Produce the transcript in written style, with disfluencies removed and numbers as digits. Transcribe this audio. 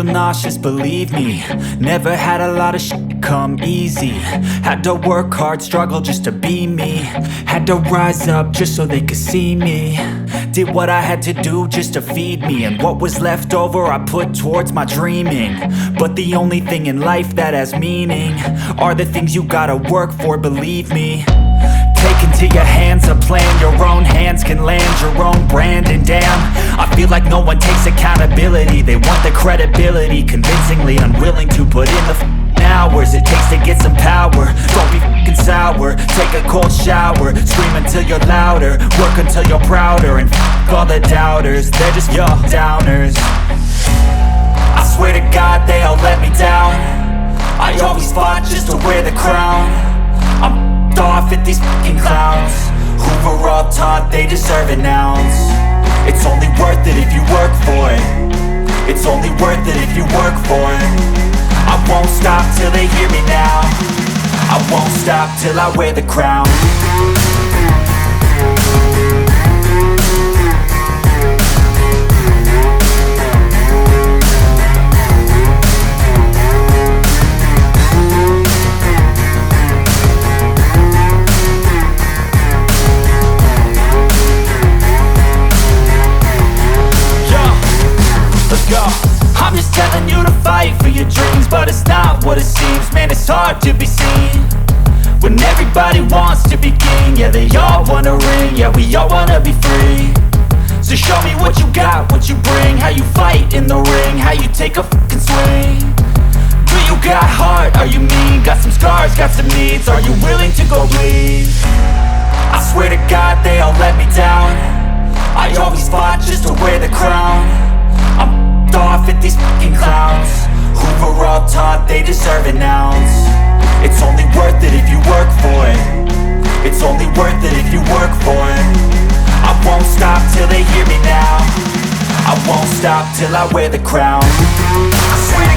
nauseous, believe me. Never had a lot of shit come easy. Had to work hard, struggle just to be me. Had to rise up just so they could see me. Did what I had to do just to feed me, and what was left over I put towards my dreaming. But the only thing in life that has meaning are the things you gotta work for, believe me. Take into your hands a plan, your own hands can land your own brand. And damn, I feel like no one takes accountability. They want the credibility, convincingly unwilling to put in the hours it takes to get some power. Don't be f***ing sour, take a cold shower. Scream until you're louder, work until you're prouder. And f*** all the doubters, they're just your downers. I swear to God they all let me down. I always fought just to wear the crown. I'm off at these fucking clowns who were all taught they deserve an ounce. It's only worth it if you work for it. It's only worth it if you work for it. I won't stop till they hear me now. I won't stop till I wear the crown. I'm just telling you to fight for your dreams, but it's not what it seems. Man, it's hard to be seen when everybody wants to be king. Yeah, they all wanna ring, yeah, we all wanna be free. So show me what you got, what you bring, how you fight in the ring, how you take a fucking swing. Do you got heart, are you mean? Got some scars, got some needs, are you willing to go bleed? I swear to God they all let me down. I always fought just to wear the crown. I'm off at these fucking clowns who were all taught they deserve an ounce. It's only worth it if you work for it. It's only worth it if you work for it. I won't stop till they hear me now. I won't stop till I wear the crown. I swear to